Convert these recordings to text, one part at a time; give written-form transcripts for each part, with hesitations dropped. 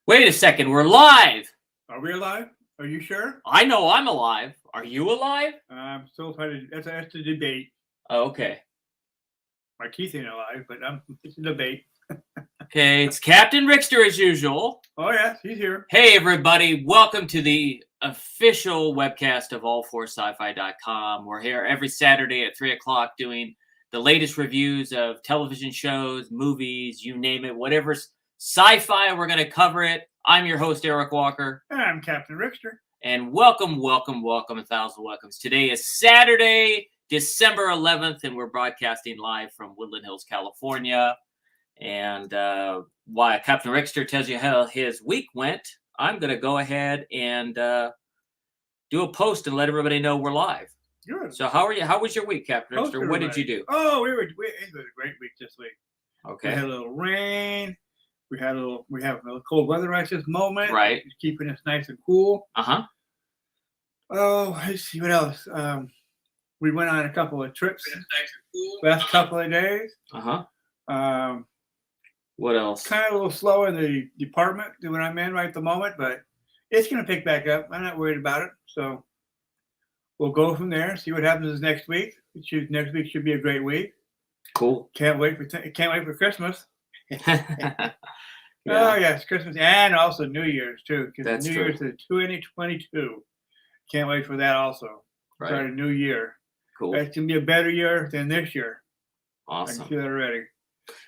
Wait a second, we're live. Are we alive? Are you sure? I know I'm alive. Are you alive? I'm still trying to. That's the debate. Oh, okay. My Keith ain't alive, but it's a debate. Okay, it's Captain Rickster as usual. Oh yes, he's here. Hey everybody, welcome to the official webcast of all4sci-fi.com. We're here every Saturday at 3 o'clock doing the latest reviews of television shows, movies, you name it, whatever's sci-fi, we're going to cover it. I'm your host, Eric Walker. And I'm Captain Rickster. And welcome, 1,000 welcomes. Today is Saturday, December 11th, and we're broadcasting live from Woodland Hills, California. And while Captain Rickster tells you how his week went, I'm going to go ahead and do a post and let everybody know we're live. Good. So how are you? How was your week, Captain Rickster? What did you do? Oh, it was a great week this week. Okay. We had a little rain. We have a little cold weather right this moment. Right. It's keeping us nice and cool. Uh-huh. Oh, let's see what else. We went on a couple of trips. Nice and cool. Last couple of days. Uh-huh. What else? Kind of a little slow in the department that I'm in right at the moment, but it's going to pick back up. I'm not worried about it. So we'll go from there. See what happens next week. Next week should be a great week. Cool. Can't wait for Christmas. Yeah. Oh yes, Christmas and also New Year's too. Because New Year's is 2022. Can't wait for that also. Right. Start a new year. Cool. That's gonna be a better year than this year. Awesome. I can feel that already.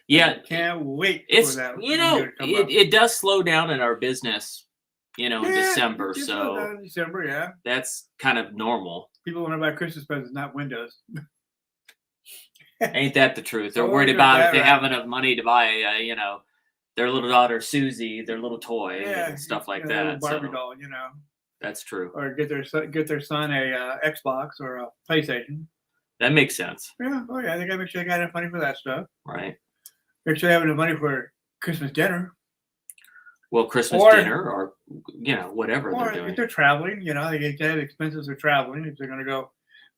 Yeah. Can't wait It's, for that. it does slow down in our business, in December. It So down in December, yeah. that's kind of normal. People want to buy Christmas presents, not windows. Ain't that the truth? They're Oh, worried you're about that if they right. have enough money to buy, their little daughter Susie, their little toy, Yeah, and stuff like a that. little Barbie So doll, that's true. or get their son a Xbox or a PlayStation. That makes sense. Yeah, oh yeah, I think I make sure I got enough money for that stuff. Right. Make sure I have enough money for Christmas dinner. Well, Christmas Or- dinner or, whatever Or they're doing. if they're traveling, they get expenses for traveling. If they're going to go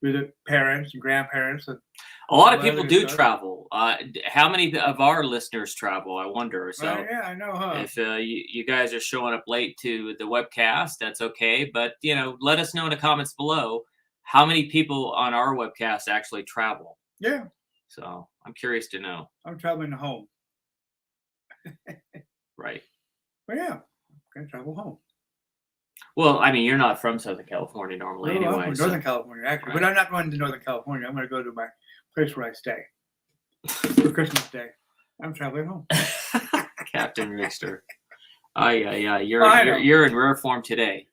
visit parents and grandparents. A lot of Well, people there's do that. travel. How many of our listeners travel? I wonder. So Yeah, I know, huh? if you guys are showing up late to the webcast, that's okay. But, let us know in the comments below how many people on our webcast actually travel. Yeah, So I'm curious to know. I'm traveling home. Right. But yeah, I'm going to travel home. Well, I mean, you're not from Southern California normally No, I'm anyway. from so- Northern California, actually. Right. But I'm not going to Northern California. I'm going to go to my place where I stay for Christmas Day. I'm traveling home. Captain Rickster. Yeah. I know. You're in rare form today.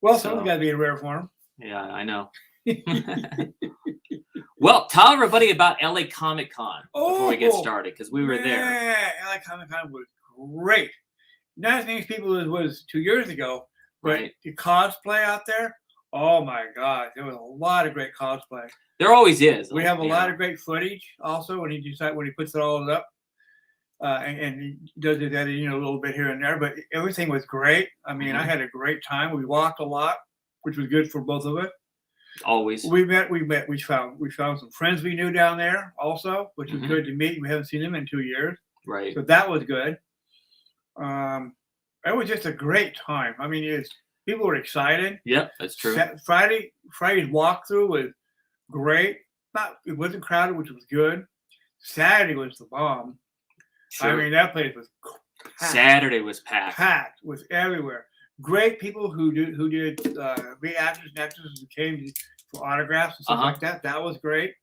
Well, So- someone's got to be in rare form. Yeah, I know. Well, tell everybody about LA Comic Con before we get started, because we were there. Yeah, LA Comic Con was great. Not as many people as was 2 years ago, but Right. the cosplay out there, oh my God, there was a lot of great cosplay. There always is. We have a lot of great footage also when he puts it all up, and he does his editing a little bit here and there, but everything was great. I mean, I had a great time. We walked a lot, which was good for both of us. Always. We found some friends we knew down there also, which was good to meet. We haven't seen them in 2 years. Right. So that was good. It was just a great time. I mean, people were excited. Yep, that's true. Friday's walkthrough was great. It wasn't crowded, which was good. Saturday was the bomb. Sure. I mean, that place was packed. Saturday was packed. Packed, was everywhere. Great people who did great actors and actresses who came for autographs and stuff like that. That was great.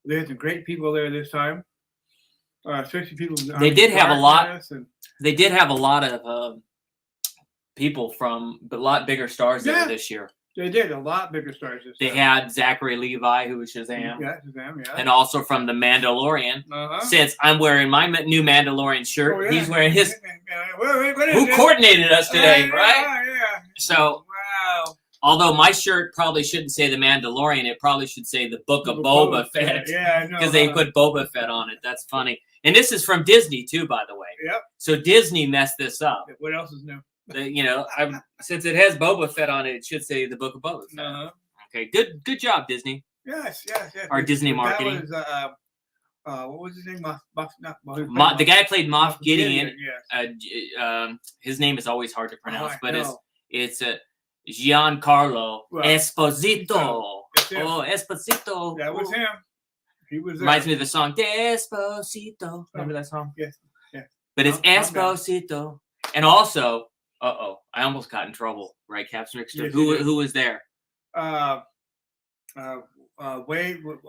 They had some great people there this time. Especially people. They did have a lot. They did have a lot of people from a lot bigger stars there this year. They did a lot bigger stars this They time. had Zachary Levi, who was Shazam. Yeah, Shazam, yeah. And also from The Mandalorian. Since I'm wearing my new Mandalorian shirt, Oh, yeah. he's wearing his. What is Who it? coordinated us today, right? Yeah. So, Wow. although my shirt probably shouldn't say The Mandalorian, it probably should say The Book of Boba Fett. Yeah, I know. Because they put Boba Fett on it. That's funny. And this is from Disney, too, by the way. Yep. So Disney messed this up. What else is new? Since it has Boba Fett on it, it should say The Book of Boba Fett. Okay, good job, Disney. Yes. Our Disney marketing. That was what was his name? The guy who played Moff Gideon. Yes. His name is always hard to pronounce, but know. it's Giancarlo Esposito. Oh, Esposito. That was him. He was there. Reminds me of the song Despacito. Remember that song? Yes. Yeah. But it's Esposito. And also, I almost got in trouble, right, Captain Rickster? Yes, who was there?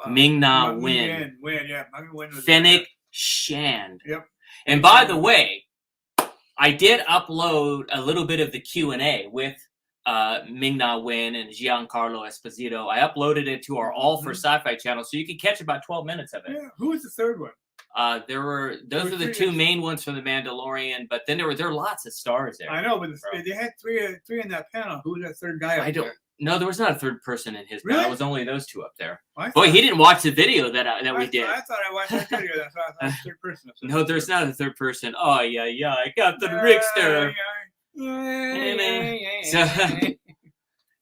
Ming-Na Wen. Yeah. Wen was Fennec Shand. Yep. And by the way, I did upload a little bit of the Q&A with Ming-Na Wen and Giancarlo Esposito. I uploaded it to our All for Sci-Fi channel, so you can catch about 12 minutes of it. Yeah. Who was the third one? Those are the two main ones from The Mandalorian, but then there were lots of stars there. I know, but they had three in that panel. Who was that third guy? No, there was not a third person in his panel. It was only those two up there. Boy, he didn't watch the video that we did. I thought I watched that video. That's why I thought it was third person. No, there's not a third person. Oh, yeah. Captain Rickster.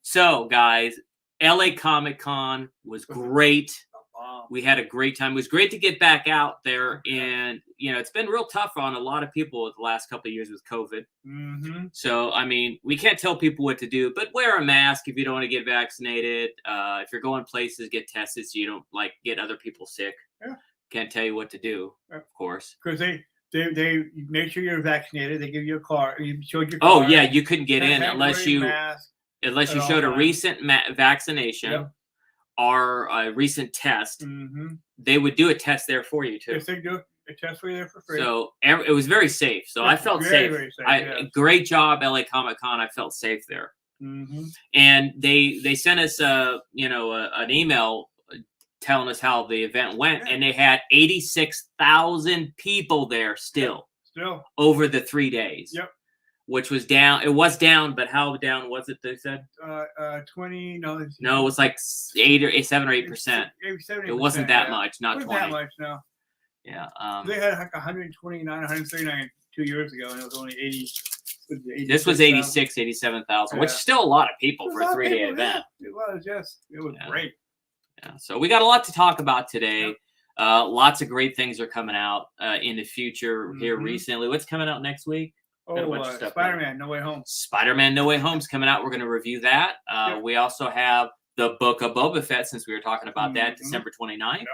So, guys, LA Comic-Con was great. We had a great time. It was great to get back out there, and it's been real tough on a lot of people the last couple of years with COVID. Mm-hmm. So, I mean, we can't tell people what to do, but wear a mask if you don't want to get vaccinated. If you're going places, get tested so you don't get other people sick. Yeah. Can't tell you what to do, of course. Because they make sure you're vaccinated. They give you a card. You showed your card. Oh yeah, you couldn't get in unless you showed a recent vaccination. Yep. Or a recent test. Mm-hmm. They would do a test there for you too. Yes, they do a test for you there for free. So it was very safe. So I felt safe. Very safe. Great job, LA Comic-Con. I felt safe there. Mm-hmm. And they sent us an email telling us how the event went, and they had 86,000 people there still over the 3 days. Yep. Which was down. It was down, but how down was it? They said 20. No, it was like 7 or 8%. It wasn't that much. Not 20. That much. No. Yeah. They had like 129, 139 2 years ago, and it was only 80. This was 86, 87,000, which is still a lot of people for a 3-day event. It was, yes. It was great. Yeah. So we got a lot to talk about today. Lots of great things are coming out in the future here recently. What's coming out next week? Spider-Man No Way Home. Spider-Man No Way Home's coming out. We're going to review that. We also have the Book of Boba Fett, since we were talking about that, December 29th.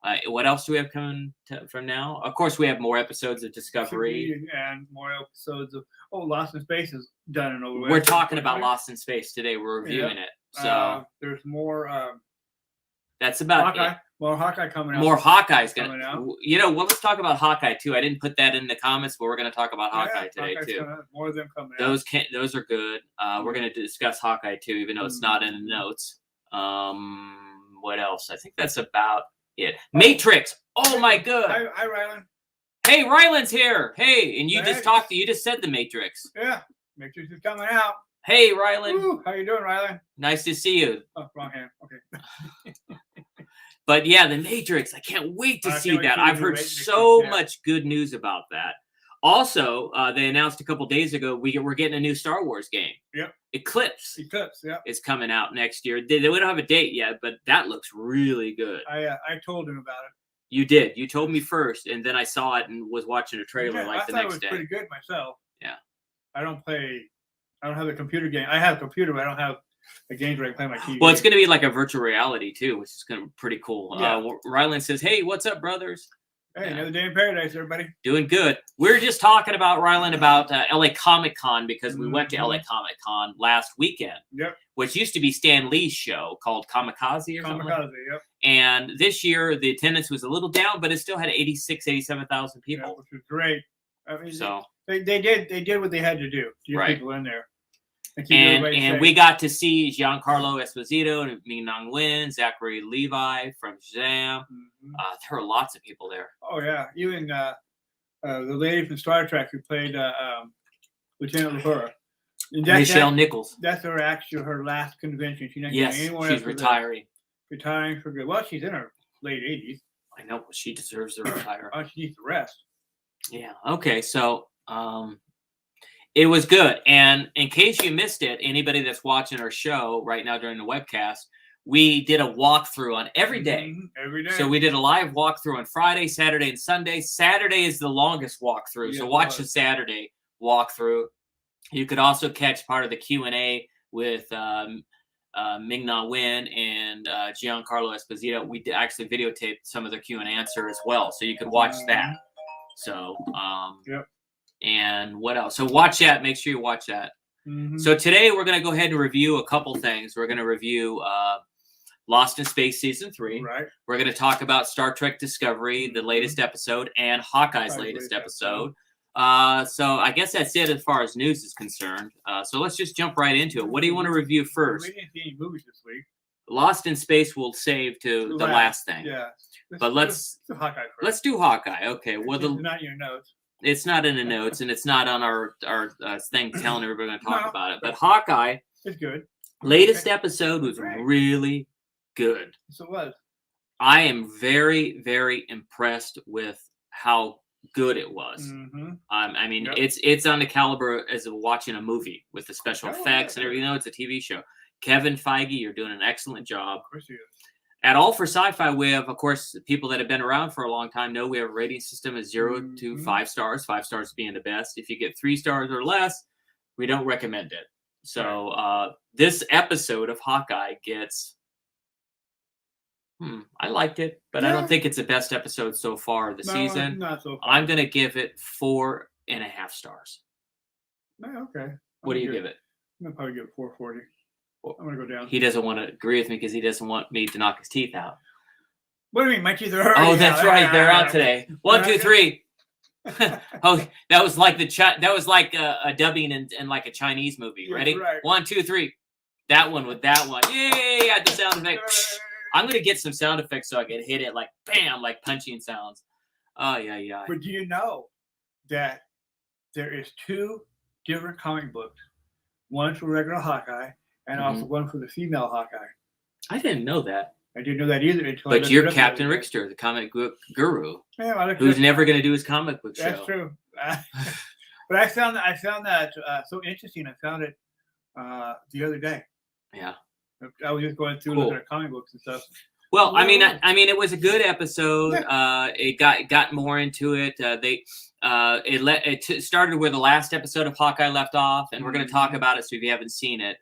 Yep. What else do we have coming from now? Of course, we have more episodes of Discovery. And more episodes of Lost in Space is done and over with. We're talking about Lost in Space today. We're reviewing it. So there's more. That's about Hawkeye. it. More Hawkeye coming out. More Hawkeye's coming out. Well, let's talk about Hawkeye too. I didn't put that in the comments, but we're going to talk about Hawkeye today too. More of them coming out. Those are good. We're going to discuss Hawkeye too, even though it's not in the notes. What else? I think that's about it. Matrix. Oh my god. Hi, Rylan. Hey, Rylan's here. Hey, and you just said the Matrix. Yeah, Matrix is coming out. Hey, Rylan. Woo, how you doing, Rylan? Nice to see you. Oh, wrong hand. Okay. But yeah, the Matrix. I can't wait to see that. I've heard so much good news about that. Also, they announced a couple days ago we're getting a new Star Wars game. Yep. Eclipse. Yeah. Is coming out next year. They don't have a date yet, but that looks really good. I told him about it. You did. You told me first, and then I saw it and was watching a trailer the next day. I thought it was pretty good myself. Yeah. I don't have a computer game. I have a computer, but I don't have a game where I play my TV. Well, it's going to be like a virtual reality too, which is going to be pretty cool. Yeah. Rylan says, "Hey, what's up, brothers?" Hey, another day in paradise, everybody. Doing good. We were just talking about Rylan about LA Comic-Con because we went to LA Comic-Con last weekend. Yep. Which used to be Stan Lee's show called Kamikaze or something. Kamikaze, yep. And this year the attendance was a little down, but it still had 87,000 people. Yeah, which was great. I mean, so they did what they had to do to get people in there. And we got to see Giancarlo Esposito and Ming-Na Wen, Zachary Levi from Shazam. There were lots of people there. Oh yeah, even the lady from Star Trek who played Lieutenant Uhura. Michelle Nichols. That's her last convention. She's not she's retiring. Retiring for good. Well, she's in her late 80s. I know, but she deserves to retire. She needs to rest. Yeah. Okay. So, it was good. And in case you missed it, anybody that's watching our show right now during the webcast, we did a walkthrough on every day. Every day. So we did a live walkthrough on Friday, Saturday, and Sunday. Saturday is the longest walkthrough. So watch the Saturday walkthrough. You could also catch part of the Q&A with Ming-Na Wen and Giancarlo Esposito. We actually videotaped some of their Q&A answer as well. So you could watch that. So, and what else? So watch that. Make sure you watch that. So today we're going to go ahead and review a couple things. We're going to review Lost in Space Season 3. Right. We're going to talk about Star Trek Discovery, the latest episode, and Hawkeye's latest episode. So I guess that's it as far as news is concerned. So let's just jump right into it. What do you want to review first? We didn't see any movies this week. Lost in Space we'll save to the last thing. Yeah. But let's do Hawkeye first. Let's do Hawkeye. Okay. Well, it's not in your notes. It's not in the notes, and it's not on our thing telling everybody we're going to talk about it. But Hawkeye, it's good. Latest episode was really good. So it was. I am very, very impressed with how good it was. I mean, it's on the caliber as of watching a movie with the special effects and everything. It's a TV show. Kevin Feige, you're doing an excellent job. Of course you do. At All for Sci-Fi, we have, of course, people that have been around for a long time know we have a rating system of 0 to 5 stars, 5 stars being the best. If you get 3 stars or less, we don't recommend it. So this episode of Hawkeye gets, I liked it, but I don't think it's the best episode so far of the season. Not so far. I'm going to give it 4.5 stars. Okay. What do you give it? I'm going to probably give it 4.40. I'm going to go down. He doesn't want to agree with me because he doesn't want me to knock his teeth out. What do you mean? My teeth are already out. Oh, that's right. They're out today. 1, 2, 3. Oh, that was like a dubbing in like a Chinese movie. Ready? Right. 1, 2, 3. That one with that one. Yay! I had the sound effect. I'm going to get some sound effects so I can hit it like bam, like punching sounds. Oh, yeah. But do you know that there is 2 different comic books? One for regular Hawkeye and also one for the female Hawkeye. I didn't know that. I didn't know that either until. But you're Captain Rickster, the comic book guru, who's never going to do his comic book show. That's true. But I found that so interesting. I found it the other day. Yeah. I was just going through looking at comic books and stuff. Well, I mean, it was a good episode. It got more into it. It started where the last episode of Hawkeye left off, and we're going to talk about it. So if you haven't seen it,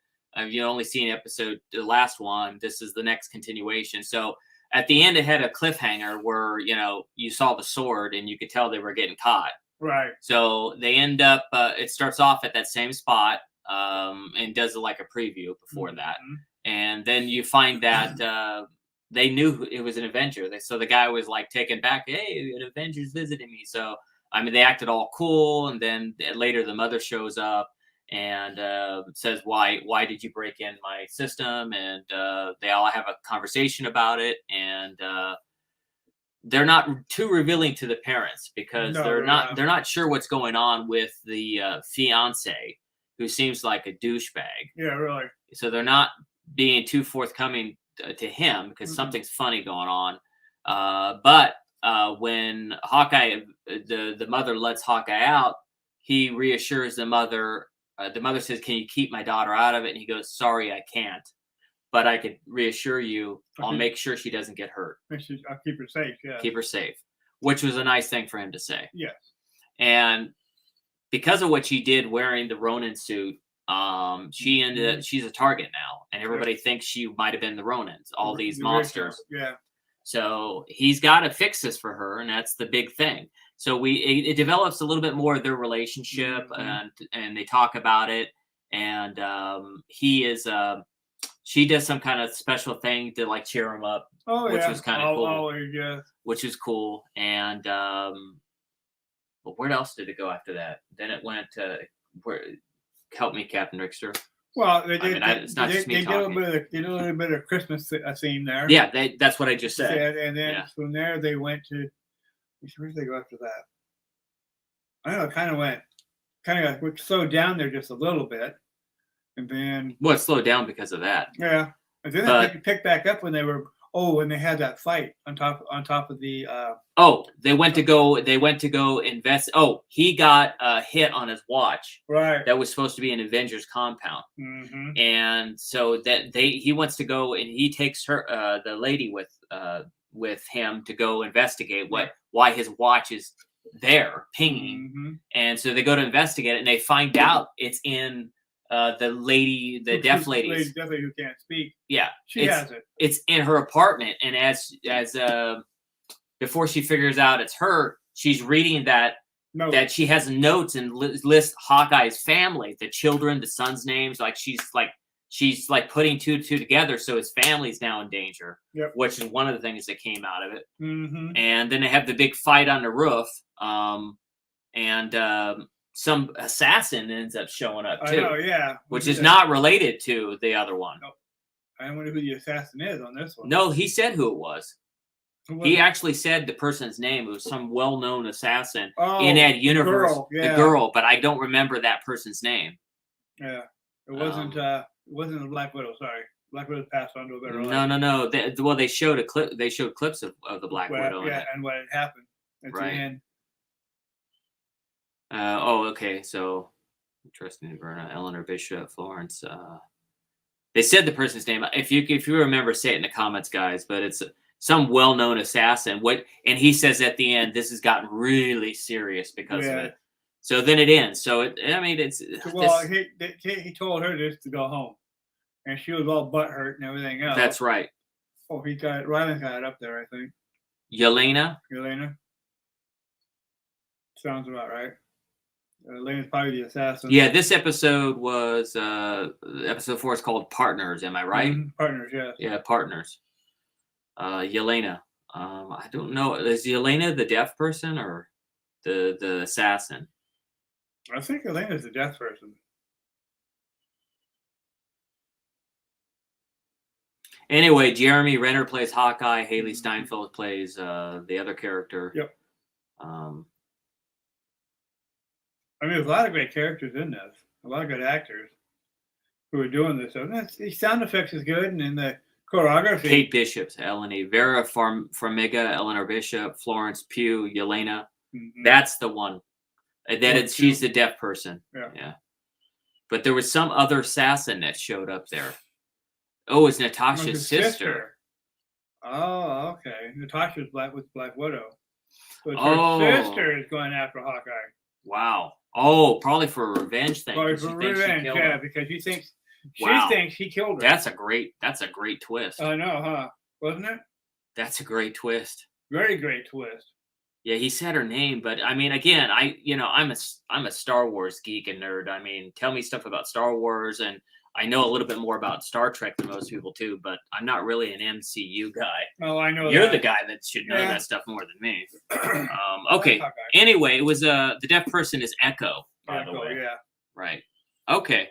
you've only seen the last one. This is the next continuation. So at the end, it had a cliffhanger where you saw the sword, and you could tell they were getting caught. Right. So they end up. It starts off at that same spot, and does like a preview before that, and then you find that. They knew it was an Avenger. So the guy was like taken back. Hey, an Avenger's visiting me. So, I mean, they acted all cool. And then later the mother shows up and says, why did you break in my system? And they all have a conversation about it. And they're not too revealing to the parents because they're not sure what's going on with the fiance, who seems like a douchebag. Yeah, really. So they're not being too forthcoming to him because something's funny going on. But when Hawkeye, the mother lets Hawkeye out, he reassures the mother. The mother says, "Can you keep my daughter out of it?" And he goes, "Sorry, I can't. But I could reassure you, I'll make sure she doesn't get hurt. I'll keep her safe, yeah. Keep her safe," which was a nice thing for him to say. Yes. And because of what she did wearing the Ronin suit, she ended up, she's a target now, and everybody thinks she might have been the Ronins, all these monsters. Yeah. So he's got to fix this for her, and that's the big thing. So it develops a little bit more of their relationship, and they talk about it. And she does some kind of special thing to like cheer him up, which was kind of cool. Which is cool. And but where else did it go after that? Then it went to where. Help me, Captain Rickster. Well, they did a little bit of Christmas theme there. Yeah, that's what I just said. And then from there they went to. Where did they go after that? I don't know. It kind of slowed down there just a little bit, and then. Well, it slowed down because of that. Yeah, and then they picked back up when they were Oh, when they had that fight on top of the. Oh, they went to go invest. Oh, he got a hit on his watch. Right. That was supposed to be an Avengers compound. Mm-hmm. And so that he wants to go, and he takes her, the lady with him to go investigate why his watch is there pinging. Mm-hmm. And so they go to investigate it, and they find out it's in the deaf lady who can't speak. Yeah, she has it. It's in her apartment, and as before she figures out it's her, she's reading that she has notes and lists Hawkeye's family, the children, the son's names. Like she's putting two together, so his family's now in danger. Yep. Which is one of the things that came out of it. Mm-hmm. And then they have the big fight on the roof, and some assassin ends up showing up too. I know, yeah. Which is not related to the other one. Nope. I wonder who the assassin is on this one. No, he said who it was. He actually said the person's name. It was some well-known assassin in that universe. The girl, but I don't remember that person's name. Yeah, it wasn't. It wasn't the Black Widow. Sorry, Black Widow passed on to a better life. No. They showed a clip. They showed clips of the Black Widow. Yeah, and what had happened at the end. Okay. So, interesting. Eleanor Bishop, Florence. They said the person's name. If you remember, say it in the comments, guys. But it's some well-known assassin. And he says at the end, this has gotten really serious because of it. So then it ends. So it's well. He told her just to go home, and she was all butthurt and everything else. That's right. Oh, Ryland got it up there, I think. Yelena. Sounds about right. Elena's probably the assassin. Yeah, this episode was episode 4 is called Partners. Am I right? Mm-hmm. Partners, yes. Yeah, Partners. Yelena. I don't know. Is Yelena the deaf person or the assassin? I think Elena's the deaf person. Anyway, Jeremy Renner plays Hawkeye. Haley Steinfeld plays the other character. Yep. There's a lot of great characters in this. A lot of good actors who are doing this. So the sound effects is good, and then the choreography. Kate Bishop's Eleni, Vera Farmiga, Eleanor Bishop, Florence Pugh, Yelena. Mm-hmm. That's the one. And then she's the deaf person. Yeah. But there was some other assassin that showed up there. Oh, it's Natasha'S sister. Oh, okay. Natasha's Black Widow. But her sister is going after Hawkeye. Wow. Oh, probably for a revenge thing. Probably for revenge, because she thinks he killed her. That's a great twist. I know, huh? Wasn't it? That's a great twist. Very great twist. Yeah, he said her name, but I mean, again, I'm a Star Wars geek and nerd. I mean, tell me stuff about Star Wars, and I know a little bit more about Star Trek than most people too, but I'm not really an MCU guy. Oh, I know. You're the guy that should know that stuff more than me. Okay. Anyway, it was the deaf person is Echo, by the way. Yeah. Right. Okay.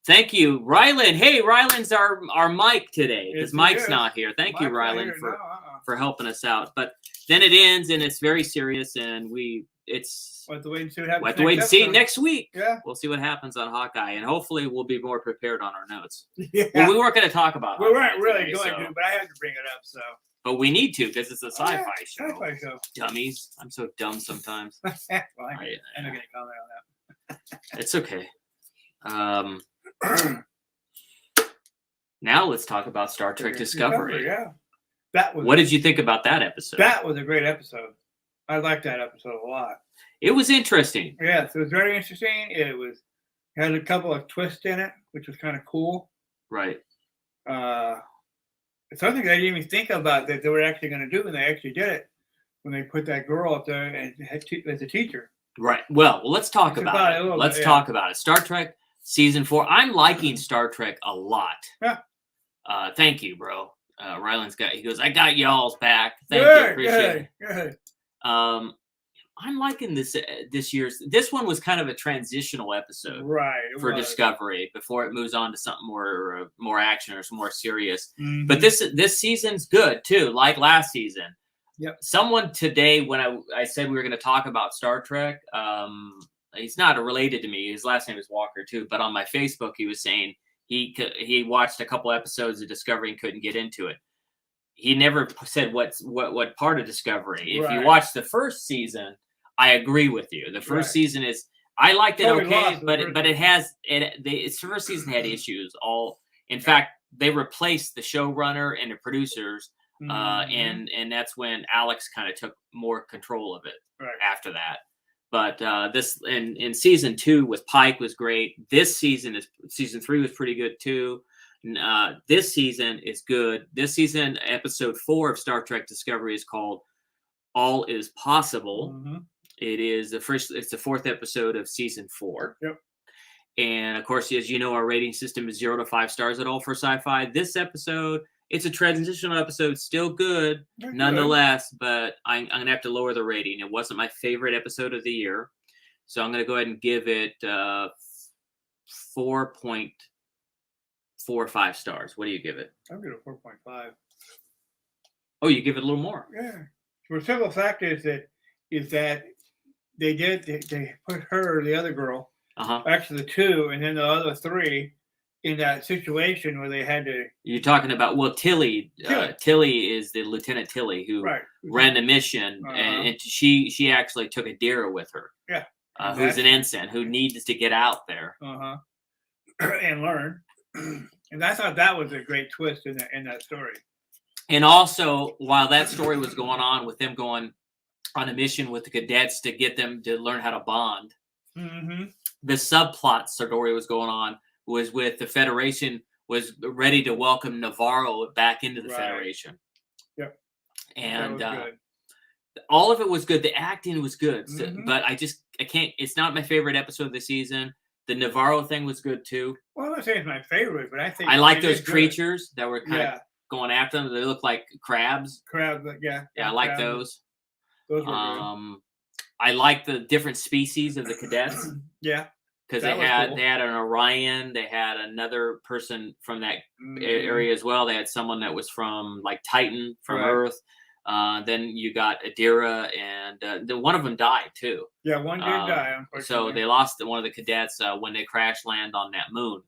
Thank you, Ryland. Hey, Ryland's our Mike today because Mike's not here. Thank you, Ryland, for helping us out. But then it ends and it's very serious, and we'll have to wait and see next week. Yeah. We'll see what happens on Hawkeye, and hopefully we'll be more prepared on our notes. Yeah. Well, we weren't going to talk about We weren't really going to, but I had to bring it up, so. But we need to because it's a sci-fi show. Sci-fi show. Dummies. I'm so dumb sometimes. I'm not going to comment on that. It's okay. Now let's talk about Star Trek Discovery. Yeah. What did you think about that episode? That was a great episode. I liked that episode a lot. It was interesting. Yes, it was very interesting. It had a couple of twists in it, which was kind of cool. Right. It's something I didn't even think about that they were actually going to do, and they actually did it when they put that girl up there as a teacher. Right. Well, let's talk about it. Let's talk about it. Star Trek Season 4. I'm liking Star Trek a lot. Yeah. Thank you, bro. Ryland's he goes, I got y'all's back. Thank you. Appreciate it. Good. I'm liking this year's. This one was kind of a transitional episode, right? For Discovery before it moves on to something more action or some more serious. Mm-hmm. But this season's good too, like last season. Yep. Someone today, when I said we were going to talk about Star Trek, he's not related to me. His last name is Walker too. But on my Facebook, he was saying he watched a couple episodes of Discovery and couldn't get into it. he never said what part of Discovery. If you Right. watch the first season, I agree with you. The first Right. season is I liked it Totally okay, lost the but first it has its first season had issues. In fact, they replaced the showrunner and the producers, Mhm. and that's when Alex kind of took more control of it Right. after that. But this in season 2 with Pike was great. This season season 3 was pretty good too. This season is good. This season, episode 4 of Star Trek Discovery is called "All Is Possible." Mhm. It is It's the 4th episode of season 4. Yep. And of course, as you know, our rating system is 0 to 5 stars at all for sci-fi. This episode, it's a transitional episode, still good, They're good. nonetheless. But I'm gonna have to lower the rating. It wasn't my favorite episode of the year, so I'm gonna go ahead and give it 4.45 stars. What do you give it? I'm gonna 4.5. Oh, you give it a little more. Yeah. For the simple fact is that they put her, the other girl, actually the 2, and then the other 3 in that situation where they had to. You're talking about Tilly. Tilly is the Lieutenant Tilly who ran the mission, and she actually took Adira with her. Yeah. Who's an ensign who needs to get out there. And learn. And I thought that was a great twist in that story. And also, while that story was going on with them going on a mission with the cadets to get them to learn how to bond, the subplot story was going on was with the Federation was ready to welcome Navarro back into the Federation. Yep. And all of it was good. The acting was good, but I can't. It's not my favorite episode of the season. The Navarro thing was good too. Well, I'm not saying it's my favorite, but I think I like those creatures that were kind of going after them. They look like crabs. Yeah. Yeah, I like those. Those were good. I like the different species of the cadets. Yeah. Because they had an Orion, they had another person from that area as well. They had someone that was from like Titan from Earth. Then you got Adira, and one of them died too. Yeah, one did die, unfortunately. So they lost one of the cadets when they crash land on that moon,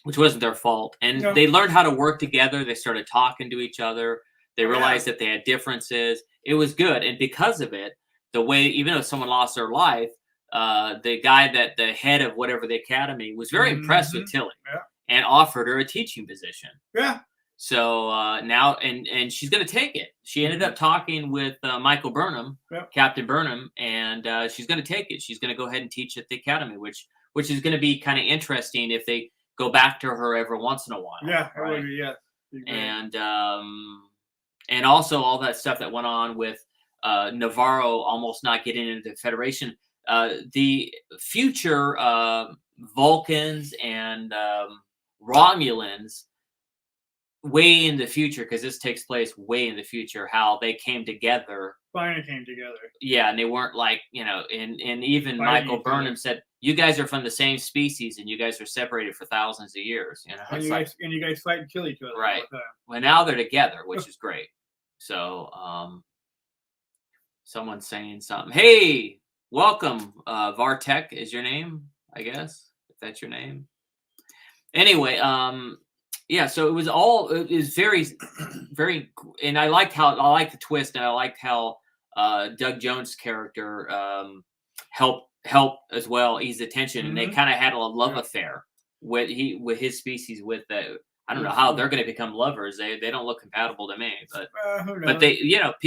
which wasn't their fault. And they learned how to work together. They started talking to each other. They realized that they had differences. It was good, and because of it, the way even though someone lost their life. The guy the head of whatever the academy was very impressed with Tilly and offered her a teaching position. Yeah. So now, and she's going to take it. She ended up talking with Michael Burnham, Captain Burnham, and she's going to take it. She's going to go ahead and teach at the academy, which is going to be kind of interesting if they go back to her every once in a while. Yeah. Right? Yeah. And also all that stuff that went on with Navarro almost not getting into the Federation. The future Vulcans and Romulans, way in the future, because this takes place way in the future, how they came together. Finally came together. Yeah, and they weren't like, and even Michael Burnham said, you guys are from the same species and you guys are separated for thousands of years. And you guys fight and kill each other. Right. Well, now they're together, which is great. So someone's saying something. Hey! Welcome, Vartek is your name, I guess, if that's your name. Anyway, so it was very, very, and I liked the twist, and I liked how Doug Jones' character helped as well ease the tension, and they kind of had a love affair with his species. I don't know how they're going to become lovers. They don't look compatible to me, but they,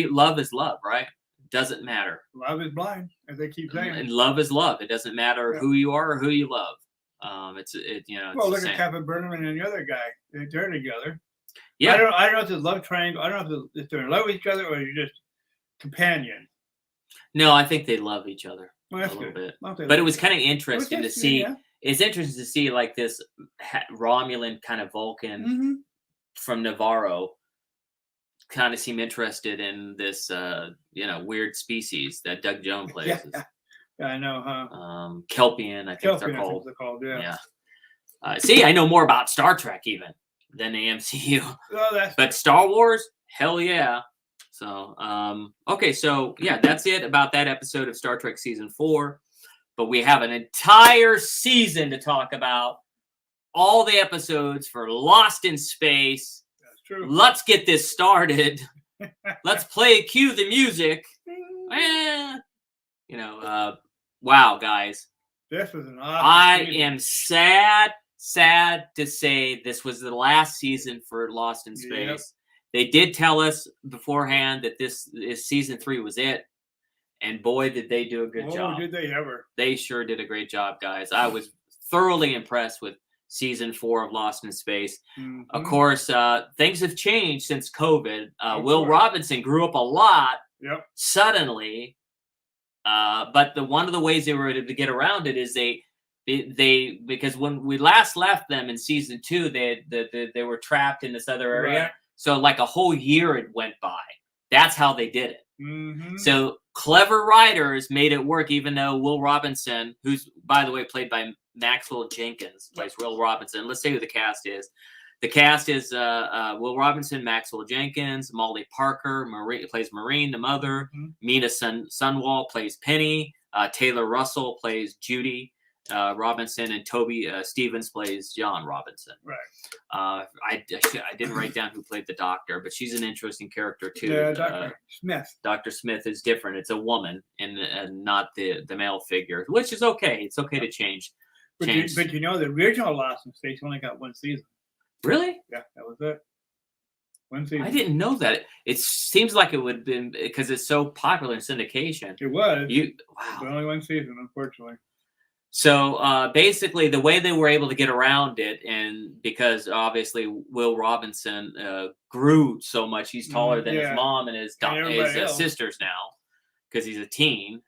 love is love, right? Doesn't matter. Love is blind, as they keep saying. And love is love. It doesn't matter who you are or who you love. Well, look at Captain Burnham and the other guy. They're together. Yeah. I don't know if it's a love triangle. I don't know if they're in love with each other or you're just companion. No, I think they love each other a little bit. But it was kind of interesting to see. Yeah. It's interesting to see like this Romulan kind of Vulcan from Navarro kind of seem interested in this weird species that Doug Jones plays. Yeah, I know, huh? Kelpian, I think they're called. Yeah. See, I know more about Star Trek even than the MCU. But Star Wars, hell yeah. So, okay, so yeah, that's it about that episode of Star Trek Season 4. But we have an entire season to talk about. All the episodes for Lost in Space. true. Let's get this started. Let's cue the music. Wow, guys. This was an awesome I season. am sad to say this was the last season for Lost in Space. Yep. They did tell us beforehand that this season 3 was it. And boy, did they do a good job. Oh, did they ever. They sure did a great job, guys. I was thoroughly impressed with season 4 of Lost in Space. Mm-hmm. Of course, things have changed since COVID. Will Robinson grew up a lot suddenly. But one of the ways they were able to get around it is they because when we last left them in season 2, they were trapped in this other area. Right. So like a whole year it went by. That's how they did it. Mm-hmm. So clever writers made it work, even though Will Robinson, who's by the way played by Maxwell Jenkins, plays Will Robinson. Let's say who the cast is. The cast is Will Robinson, Maxwell Jenkins, Molly Parker plays Maureen, the mother. Mm-hmm. Mina Sunwall plays Penny. Taylor Russell plays Judy Robinson, and Toby Stevens plays John Robinson. Right. I didn't write down who played the doctor, but she's an interesting character too. Yeah, Dr. Smith. Dr. Smith is different. It's a woman and not the male figure, which is okay. It's okay to change. But you know, the original Lost in Space only got one season. Really? Yeah, that was it. One season. I didn't know that. It seems like it would have been because it's so popular in syndication. It was. Wow. But only one season, unfortunately. So basically, the way they were able to get around it, and because obviously Will Robinson grew so much, he's taller than his mom and his sisters now, because he's a teen.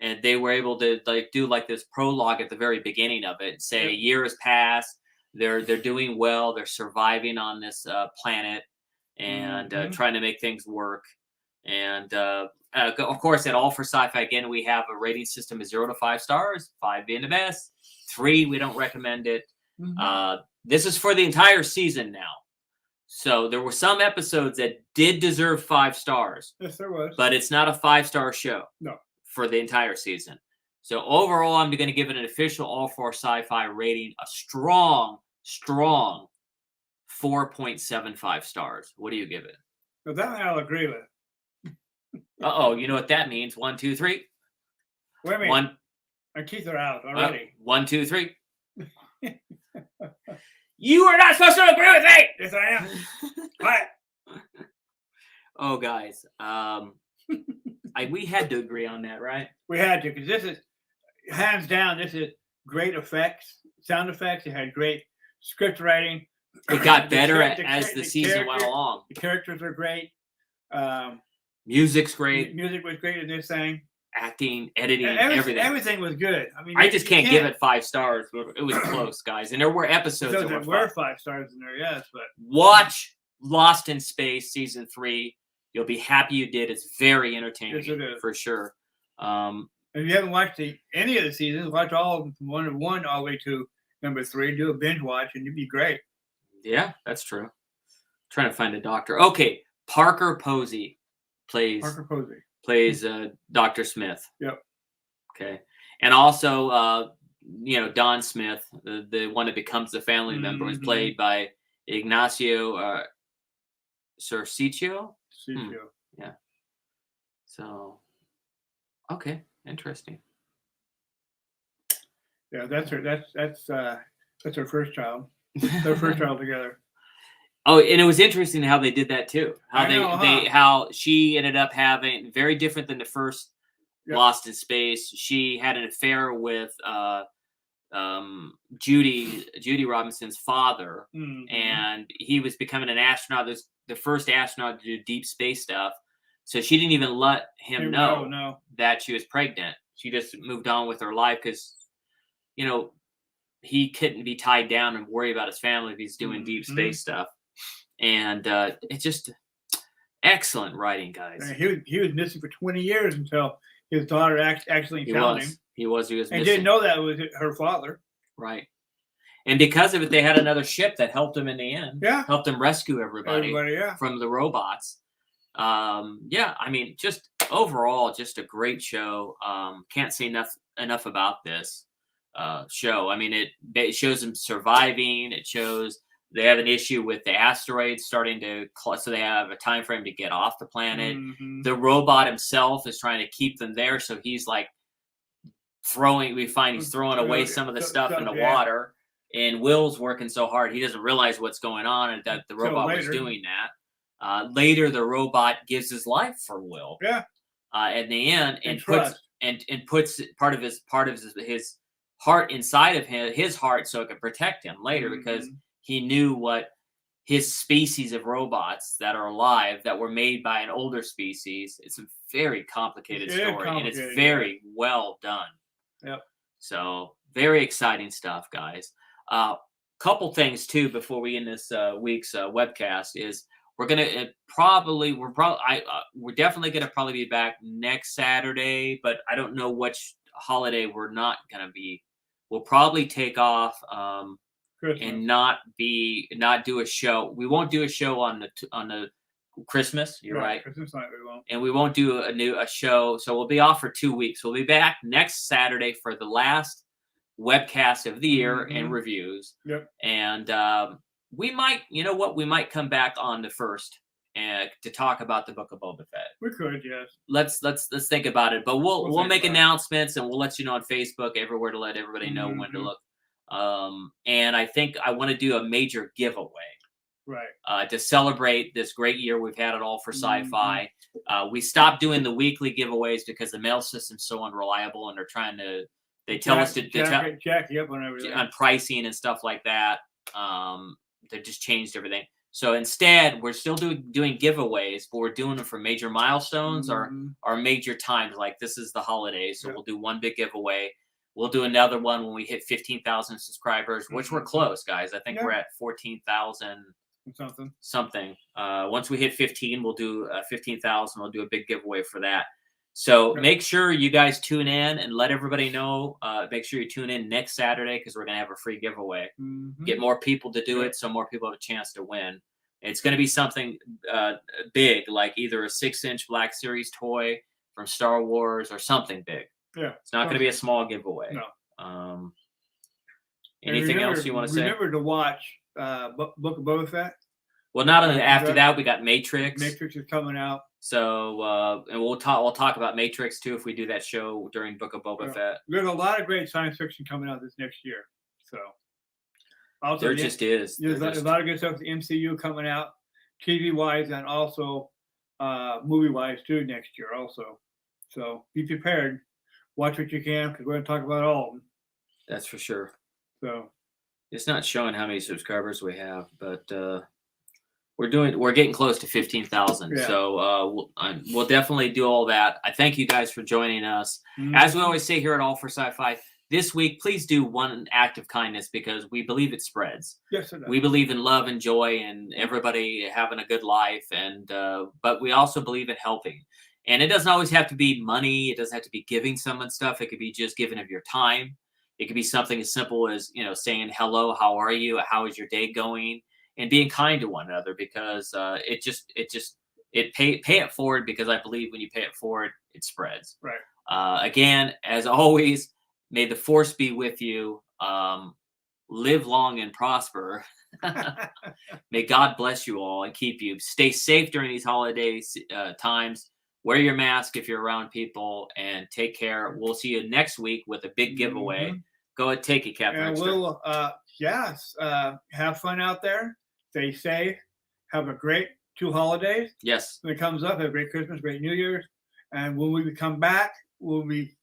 And they were able to do this prologue at the very beginning of it, say a year has passed. They're doing well. They're surviving on this planet and trying to make things work. And of course, at All for Sci-Fi, again, we have a rating system of 0 to 5 stars, 5 being the best, 3 we don't recommend it. Mm-hmm. This is for the entire season now. So there were some episodes that did deserve 5 stars. Yes, there was. But it's not a 5-star show. No. For the entire season. So overall, I'm going to give it an official All for Sci-Fi rating, a strong 4.75 stars. What do you give it? Well, that I'll agree with. You know what that means? 1, 2, 3. Wait a minute. 1. Our teeth are out already. 1, 2, 3. You are not supposed to agree with me. Yes, I am. What? Oh, guys. We had to agree on that, right? We had to, because this is, hands down, this is great effects, sound effects. It had great script writing. It got better as the season went along. The characters are great. Music's great. Music was great in this thing. Acting, editing, everything. Everything was good. I mean, I just can't give it 5 stars. It was close, guys. And there were episodes that were 5 stars in there, yes. But watch Lost in Space season 3. You'll be happy you did. It's very entertaining, yes, it is. For sure. If you haven't watched any of the seasons, watch all of them from 1 to 1 all the way to number 3. Do a binge watch, and you'd be great. Yeah, that's true. I'm trying to find a doctor. Okay, Parker Posey plays Dr. Smith. Yep. Okay, and also Don Smith, the one that becomes the family member, was played by Ignacio Cercicio. Yeah. So, okay, interesting. Yeah, that's her first child. Their first child together. Oh, and it was interesting how they did that too. How she ended up having, very different than the first Lost in Space. She had an affair with Judy Robinson's father, and he was becoming an astronaut. The first astronaut to do deep space stuff. So she didn't even let him know that she was pregnant. She just moved on with her life because, he couldn't be tied down and worry about his family if he's doing deep space stuff. And it's just excellent writing, guys. He was missing for 20 years until his daughter actually found him. He was missing. And didn't know that was her father. Right. And because of it, they had another ship that helped him in the end. Yeah. Helped him rescue everybody from the robots. I mean, just overall, just a great show. Can't say enough about this show. I mean, it shows him surviving. It shows They have an issue with the asteroids starting to, so they have a time frame to get off the planet. The robot himself is trying to keep them there, so he's like we find he's throwing away some of the stuff in the water. And Will's working so hard, he doesn't realize what's going on, and that the robot was doing that. Later, the robot gives his life for Will. Yeah. At the end, and puts part of his heart inside of his heart, so it could protect him later, because he knew what his species of robots that are alive that were made by an older species. It's a very complicated story, and it's very well done. Yep. So very exciting stuff, guys. Couple things too before we end this week's webcast is we're definitely gonna probably be back next Saturday, but I don't know which holiday we're not gonna be. We'll probably take off and not do a show. We won't do a show on the Christmas. You're right. Christmas night we won't. And we won't do a show, so we'll be off for 2 weeks. We'll be back next Saturday for the last webcast of the year and reviews. Yep. And we might, we might come back on the 1st to talk about the Book of Boba Fett. We could, yes. Let's think about it. But we'll make announcements, and we'll let you know on Facebook, everywhere, to let everybody know when to look. And I think I want to do a major giveaway. Right. To celebrate this great year we've had it all for sci-fi. We stopped doing the weekly giveaways because the mail system's so unreliable, and they're trying to. They tell us to jack you up on everything, on pricing and stuff like that. They just changed everything. So instead, we're still doing giveaways, but we're doing them for major milestones or major times. Like this is the holidays, so we'll do one big giveaway. We'll do another one when we hit 15,000 subscribers, which we're close, guys. I think we're at 14,000 something. Once we hit 15, we'll do 15,000. We'll do a big giveaway for that. So make sure you guys tune in and let everybody know. Make sure you tune in next Saturday because we're going to have a free giveaway. Get more people to do it so more people have a chance to win. It's going to be something big, like either a 6-inch Black Series toy from Star Wars or something big. Yeah, it's not going to be a small giveaway. No. Anything else you want to say? Remember to watch Book of Boba Fett. Well, not only after that, we got Matrix. Matrix is coming out. So, and we'll talk about Matrix too if we do that show during Book of Boba Fett. There's a lot of great science fiction coming out this next year. So, also there just is. There's a lot of good stuff. The MCU coming out, TV wise, and also movie wise too next year. Also, so be prepared. Watch what you can because we're going to talk about all of them. That's for sure. So, it's not showing how many subscribers we have, but. We're getting close to 15,000. Yeah. So we'll definitely do all that. I thank you guys for joining us. As we always say here at All for Sci-Fi, this week, please do one act of kindness because we believe it spreads. Yes, it does. We believe in love and joy and everybody having a good life. And but we also believe in helping. And it doesn't always have to be money. It doesn't have to be giving someone stuff. It could be just giving of your time. It could be something as simple as, saying, hello, how are you? How is your day going? And being kind to one another because pay it forward because I believe when you pay it forward, it spreads. Right. Again, as always, may the force be with you. Live long and prosper. May God bless you all and keep you. Stay safe during these holiday times. Wear your mask if you're around people and take care. We'll see you next week with a big giveaway. Go ahead, take it, Captain. And we'll, have fun out there. Stay safe. Have a great 2 holidays. Yes. When it comes up, have a great Christmas, great New Year's. And when we come back,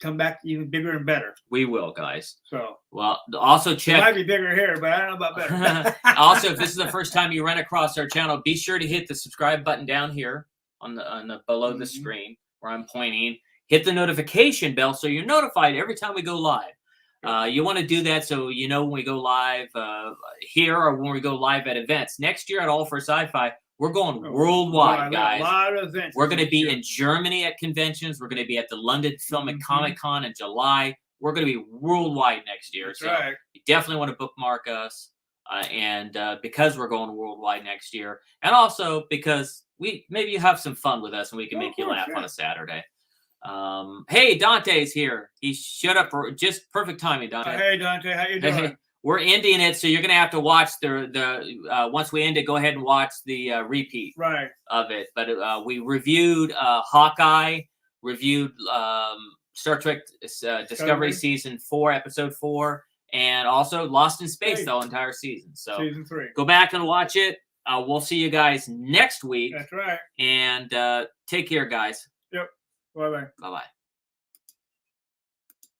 come back even bigger and better. We will, guys. So. Well, also check. It might be bigger here, but I don't know about better. Also, if this is the first time you run across our channel, be sure to hit the subscribe button down here on the below the screen where I'm pointing. Hit the notification bell so you're notified every time we go live. You want to do that so you know when we go live here or when we go live at events. Next year at All for Sci-Fi, we're going worldwide, guys. A lot of events. We're going to be in Germany at conventions. We're going to be at the London Film and Comic Con in July. We're going to be worldwide next year. That's so right. You definitely want to bookmark us. And because we're going worldwide next year. And also because maybe you have some fun with us and we can make you laugh on a Saturday. Hey, Dante's here. He showed up for just perfect timing, Dante. Hey, Dante, how you doing? we're ending it, so you're gonna have to watch the once we end it, go ahead and watch the repeat of it. But we reviewed Hawkeye, reviewed Star Trek Discovery Season 4, Episode 4, and also Lost in Space, the whole entire season. So Season 3. Go back and watch it. We'll see you guys next week. That's right. And take care, guys. Yep. Bye-bye. Bye-bye.